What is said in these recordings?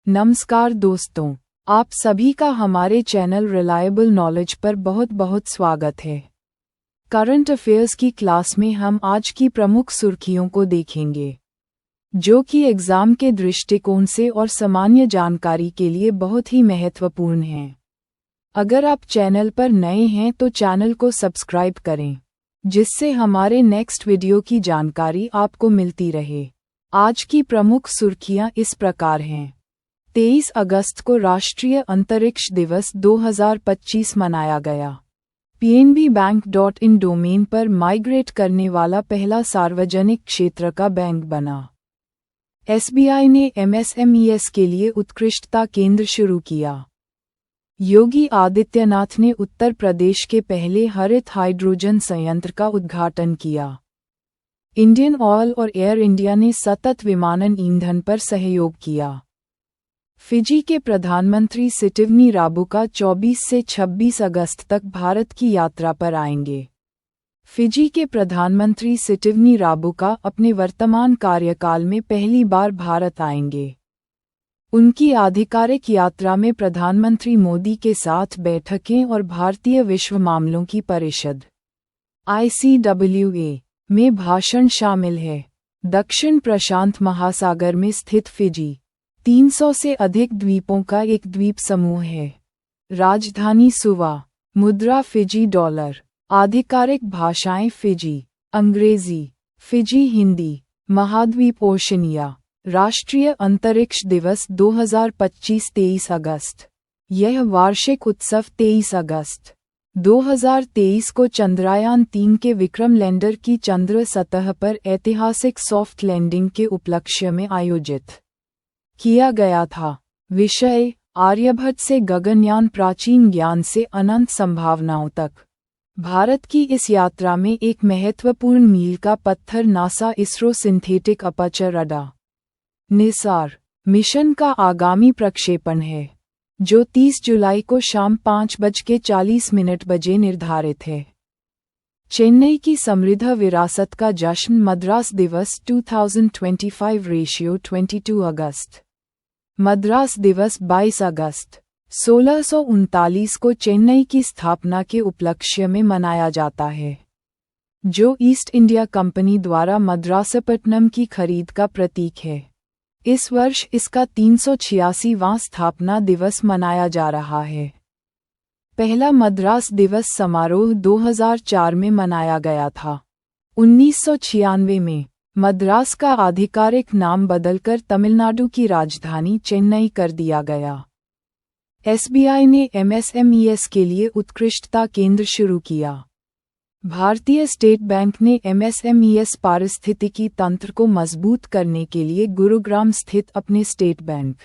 नमस्कार दोस्तों, आप सभी का हमारे चैनल रिलायबल नॉलेज पर बहुत बहुत स्वागत है। करंट अफेयर्स की क्लास में हम आज की प्रमुख सुर्खियों को देखेंगे, जो कि एग्जाम के दृष्टिकोण से और सामान्य जानकारी के लिए बहुत ही महत्वपूर्ण हैं। अगर आप चैनल पर नए हैं तो चैनल को सब्सक्राइब करें, जिससे हमारे नेक्स्ट वीडियो की जानकारी आपको मिलती रहे। आज की प्रमुख सुर्खियां इस प्रकार हैं। 23 अगस्त को राष्ट्रीय अंतरिक्ष दिवस 2025 मनाया गया। pnbbank.in डोमेन पर माइग्रेट करने वाला पहला सार्वजनिक क्षेत्र का बैंक बना। SBI ने MSMEs के लिए उत्कृष्टता केंद्र शुरू किया। योगी आदित्यनाथ ने उत्तर प्रदेश के पहले हरित हाइड्रोजन संयंत्र का उद्घाटन किया। इंडियन ऑयल और एयर इंडिया ने सतत विमानन ईंधन पर सहयोग किया। फिजी के प्रधानमंत्री सिटिवनी राबुका 24 से 26 अगस्त तक भारत की यात्रा पर आएंगे। फिजी के प्रधानमंत्री सिटिवनी राबुका अपने वर्तमान कार्यकाल में पहली बार भारत आएंगे। उनकी आधिकारिक यात्रा में प्रधानमंत्री मोदी के साथ बैठकें और भारतीय विश्व मामलों की परिषद ICWA में भाषण शामिल है। दक्षिण प्रशांत महासागर में स्थित फिजी 300 से अधिक द्वीपों का एक द्वीप समूह है। राजधानी सुवा। मुद्रा फिजी डॉलर। आधिकारिक भाषाएं फिजी अंग्रेजी, फिजी हिंदी। महाद्वीप ओशनिया। राष्ट्रीय अंतरिक्ष दिवस 2025 23 अगस्त। यह वार्षिक उत्सव 23 अगस्त 2023 को चंद्रयान 3 के विक्रम लैंडर की चंद्र सतह पर ऐतिहासिक सॉफ्ट लैंडिंग के उपलक्ष्य में आयोजित किया गया था। विषय: आर्यभट्ट से गगनयान, प्राचीन ज्ञान से अनंत संभावनाओं तक। भारत की इस यात्रा में एक महत्वपूर्ण मील का पत्थर NASA ISRO synthetic aperture radar Nisar mission का आगामी प्रक्षेपण है, जो 30 जुलाई को शाम 5:40 बजे निर्धारित है। चेन्नई की समृद्ध विरासत का जश्न मद्रास दिवस 2025 रेशियो 22 अगस्त। मद्रास दिवस 22 अगस्त 1639 को चेन्नई की स्थापना के उपलक्ष्य में मनाया जाता है, जो ईस्ट इंडिया कंपनी द्वारा मद्रासपट्टनम की खरीद का प्रतीक है। इस वर्ष इसका 386वां स्थापना दिवस मनाया जा रहा है। पहला मद्रास दिवस समारोह 2004 में मनाया गया था। 1996 में मद्रास का आधिकारिक नाम बदलकर तमिलनाडु की राजधानी चेन्नई कर दिया गया। SBI ने MSMEs के लिए उत्कृष्टता केंद्र शुरू किया। भारतीय स्टेट बैंक ने MSMEs पारिस्थितिकी तंत्र को मजबूत करने के लिए गुरुग्राम स्थित अपने स्टेट बैंक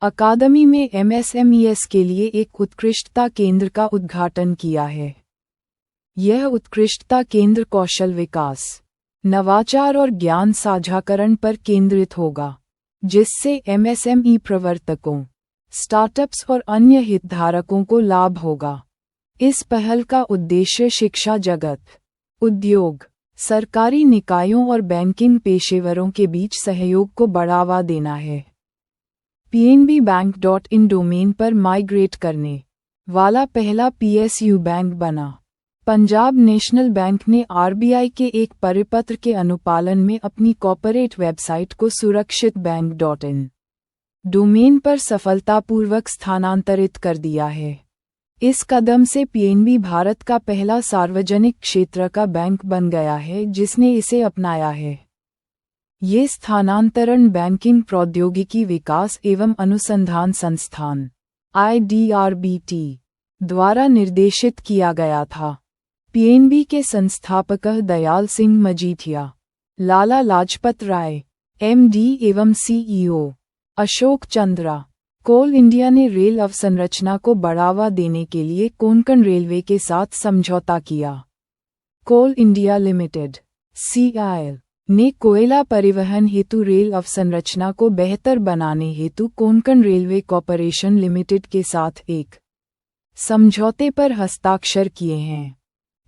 अकादमी में MSMEs के लिए एक उत्कृष्टता केंद्र का उद्घाटन किया है। यह उत्कृष्टता केंद्र कौशल विकास, नवाचार और ज्ञान साझाकरण पर केंद्रित होगा, जिससे MSME प्रवर्तकों, स्टार्टअप्स और अन्य हितधारकों को लाभ होगा। इस पहल का उद्देश्य शिक्षा जगत, उद्योग, सरकारी निकायों और बैंकिंग पेशेवरों के बीच सहयोग को बढ़ावा देना है। pnbbank.in डोमेन पर माइग्रेट करने वाला पहला PSU बैंक बना। पंजाब नेशनल बैंक ने RBI के एक परिपत्र के अनुपालन में अपनी कॉर्पोरेट वेबसाइट को सुरक्षित बैंक.in डोमेन पर सफलतापूर्वक स्थानांतरित कर दिया है। इस कदम से PNB भारत का पहला सार्वजनिक क्षेत्र का बैंक बन गया है जिसने इसे अपनाया है। ये स्थानांतरण बैंकिंग प्रौद्योगिकी विकास एवं अनुसंधान संस्थान IDRBT द्वारा निर्देशित किया गया था। PNB के संस्थापक दयाल सिंह मजीठिया, लाला लाजपत राय MD एवं CEO अशोक चंद्रा। कोल इंडिया ने रेल अवसंरचना को बढ़ावा देने के लिए कोंकण रेलवे के साथ समझौता किया। कोल इंडिया लिमिटेड CIL ने कोयला परिवहन हेतु रेल अवसंरचना को बेहतर बनाने हेतु कोंकण रेलवे कॉर्पोरेशन लिमिटेड के साथ एक समझौते पर हस्ताक्षर किए हैं।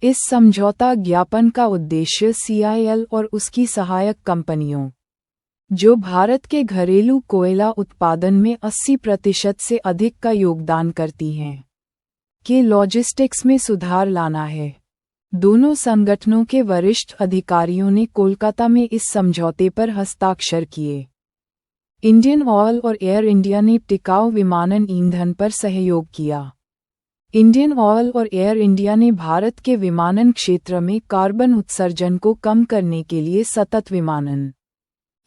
इस समझौता ज्ञापन का उद्देश्य CIL और उसकी सहायक कंपनियों जो भारत के घरेलू कोयला उत्पादन में 80% से अधिक का योगदान करती हैं, के लॉजिस्टिक्स में सुधार लाना है। दोनों संगठनों के वरिष्ठ अधिकारियों ने कोलकाता में इस समझौते पर हस्ताक्षर किए। इंडियन ऑयल और एयर इंडिया ने टिकाऊ विमानन ईंधन पर सहयोग किया। इंडियन ऑयल और एयर इंडिया ने भारत के विमानन क्षेत्र में कार्बन उत्सर्जन को कम करने के लिए सतत विमानन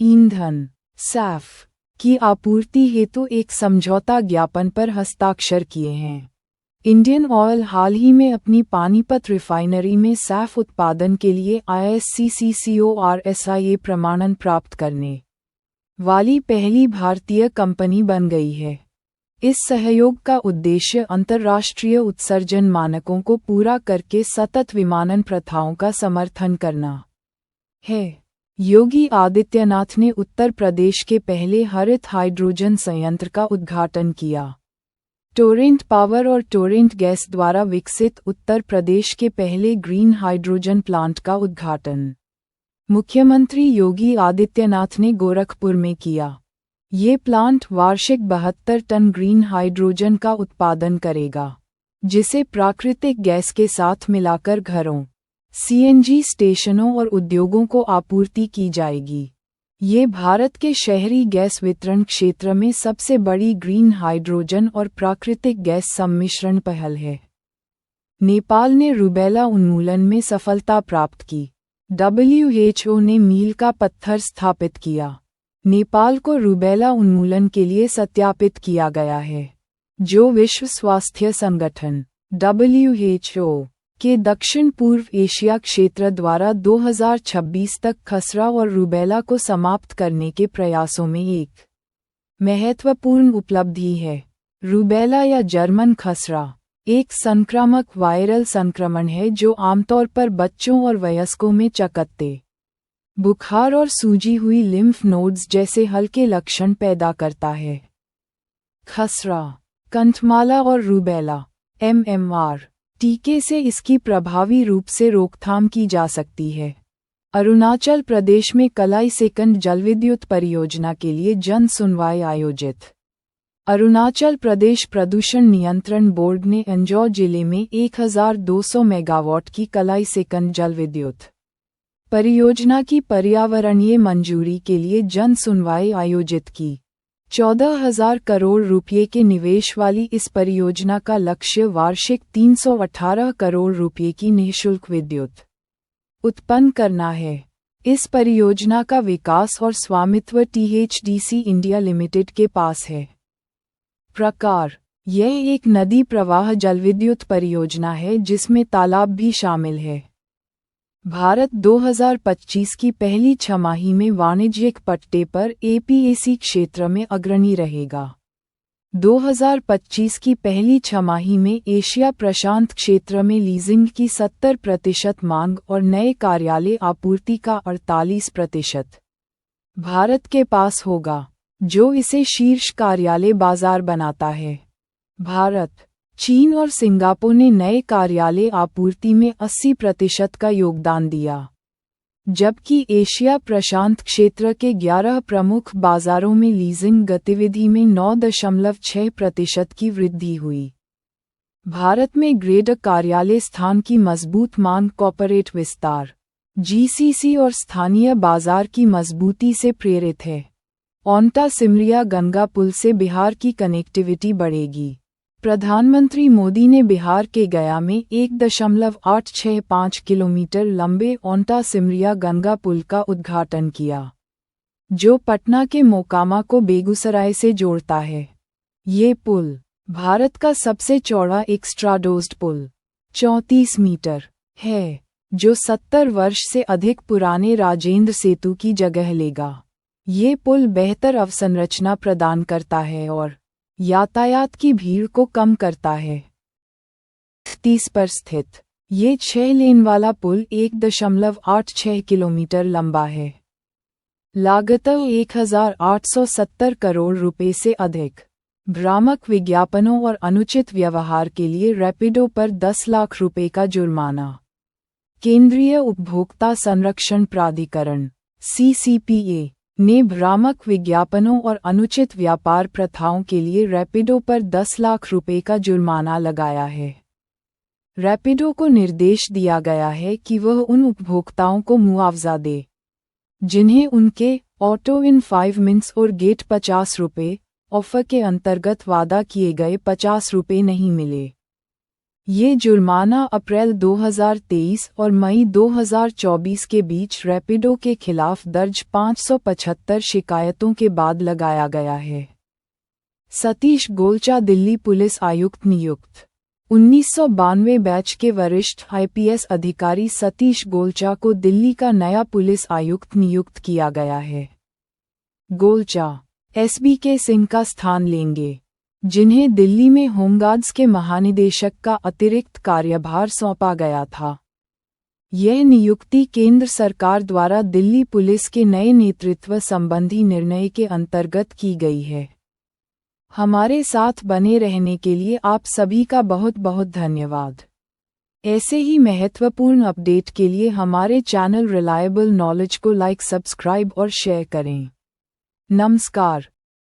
ईंधन (SAF) की आपूर्ति हेतु एक समझौता ज्ञापन पर हस्ताक्षर किए हैं। इंडियन ऑयल हाल ही में अपनी पानीपत रिफाइनरी में SAF उत्पादन के लिए ISCC-CORSIA प्रमाणन प्राप्त करने वाली पहली भारतीय कंपनी बन गई है। इस सहयोग का उद्देश्य अंतर्राष्ट्रीय उत्सर्जन मानकों को पूरा करके सतत विमानन प्रथाओं का समर्थन करना है। योगी आदित्यनाथ ने उत्तर प्रदेश के पहले हरित हाइड्रोजन संयंत्र का उद्घाटन किया। टोरेंट पावर और टोरेंट गैस द्वारा विकसित उत्तर प्रदेश के पहले ग्रीन हाइड्रोजन प्लांट का उद्घाटन मुख्यमंत्री योगी आदित्यनाथ ने गोरखपुर में किया। ये प्लांट वार्षिक 72 टन ग्रीन हाइड्रोजन का उत्पादन करेगा, जिसे प्राकृतिक गैस के साथ मिलाकर घरों, CNG स्टेशनों और उद्योगों को आपूर्ति की जाएगी। ये भारत के शहरी गैस वितरण क्षेत्र में सबसे बड़ी ग्रीन हाइड्रोजन और प्राकृतिक गैस सम्मिश्रण पहल है। नेपाल ने रूबेला उन्मूलन में सफलता प्राप्त की। WHO ने मील का पत्थर स्थापित किया। नेपाल को रूबेला उन्मूलन के लिए सत्यापित किया गया है, जो विश्व स्वास्थ्य संगठन WHO के दक्षिण पूर्व एशिया क्षेत्र द्वारा 2026 तक खसरा और रूबेला को समाप्त करने के प्रयासों में एक महत्वपूर्ण उपलब्धि है। रूबेला या जर्मन खसरा एक संक्रामक वायरल संक्रमण है जो आमतौर पर बच्चों और वयस्कों में चकत्ते, बुखार और सूजी हुई लिम्फ नोड्स जैसे हल्के लक्षण पैदा करता है। खसरा, कंठमाला और रूबेला MMR टीके से इसकी प्रभावी रूप से रोकथाम की जा सकती है। अरुणाचल प्रदेश में कलाई सेकंड जलविद्युत परियोजना के लिए जन सुनवाई आयोजित। अरुणाचल प्रदेश प्रदूषण नियंत्रण बोर्ड ने अंजौ जिले में 1200 मेगावाट की कलाई सेकंड जलविद्युत परियोजना की पर्यावरणीय मंजूरी के लिए जन सुनवाई आयोजित की। 14,000 करोड़ रुपये के निवेश वाली इस परियोजना का लक्ष्य वार्षिक 318 करोड़ रुपये की निःशुल्क विद्युत उत्पन्न करना है। इस परियोजना का विकास और स्वामित्व THDC इंडिया लिमिटेड के पास है। प्रकार: यह एक नदी प्रवाह जलविद्युत परियोजना है जिसमें तालाब भी शामिल है। भारत 2025 की पहली छमाही में वाणिज्यिक पट्टे पर APAC क्षेत्र में अग्रणी रहेगा। 2025 की पहली छमाही में एशिया प्रशांत क्षेत्र में लीजिंग की 70% मांग और नए कार्यालय आपूर्ति का 48% भारत के पास होगा, जो इसे शीर्ष कार्यालय बाजार बनाता है। भारत, चीन और सिंगापुर ने नए कार्यालय आपूर्ति में 80% का योगदान दिया, जबकि एशिया प्रशांत क्षेत्र के 11 प्रमुख बाजारों में लीजिंग गतिविधि में 9.6% की वृद्धि हुई। भारत में ग्रेड कार्यालय स्थान की मजबूत मांग, कॉर्पोरेट विस्तार, GCC और स्थानीय बाजार की मजबूती से प्रेरित है। ओंटा सिमरिया गंगा पुल से बिहार की कनेक्टिविटी बढ़ेगी। प्रधानमंत्री मोदी ने बिहार के गया में 1.865 किलोमीटर लंबे ओंटा सिमरिया गंगा पुल का उद्घाटन किया, जो पटना के मोकामा को बेगूसराय से जोड़ता है। ये पुल भारत का सबसे चौड़ा एक्स्ट्राडोज्ड पुल 34 मीटर है, जो 70 वर्ष से अधिक पुराने राजेंद्र सेतु की जगह लेगा। ये पुल बेहतर अवसंरचना प्रदान करता है और यातायात की भीड़ को कम करता है। 30 पर स्थित ये 6 लेन वाला पुल 1.86 किलोमीटर लंबा है। लागत 1,870 करोड़ रुपए से अधिक। भ्रामक विज्ञापनों और अनुचित व्यवहार के लिए रैपिडो पर 10 लाख रुपए का जुर्माना। केंद्रीय उपभोक्ता संरक्षण प्राधिकरण CCPA ने भ्रामक विज्ञापनों और अनुचित व्यापार प्रथाओं के लिए रैपिडो पर 10 लाख रुपए का जुर्माना लगाया है। रैपिडो को निर्देश दिया गया है कि वह उन उपभोक्ताओं को मुआवजा दे जिन्हें उनके ऑटो इन 5 मिनट्स और गेट 50 रुपए ऑफर के अंतर्गत वादा किए गए 50 रुपए नहीं मिले। ये जुर्माना अप्रैल 2023 और मई 2024 के बीच रैपिडो के खिलाफ दर्ज 575 शिकायतों के बाद लगाया गया है। सतीश गोलचा दिल्ली पुलिस आयुक्त नियुक्त। 1992 बैच के वरिष्ठ आईपीएस अधिकारी सतीश गोलचा को दिल्ली का नया पुलिस आयुक्त नियुक्त किया गया है। गोलचा एसबी सिंह का स्थान लेंगे, जिन्हें दिल्ली में होमगार्ड्स के महानिदेशक का अतिरिक्त कार्यभार सौंपा गया था। यह नियुक्ति केंद्र सरकार द्वारा दिल्ली पुलिस के नए नेतृत्व संबंधी निर्णय के अंतर्गत की गई है। हमारे साथ बने रहने के लिए आप सभी का बहुत बहुत धन्यवाद। ऐसे ही महत्वपूर्ण अपडेट के लिए हमारे चैनल रिलायबल नॉलेज को लाइक, सब्सक्राइब और शेयर करें। नमस्कार।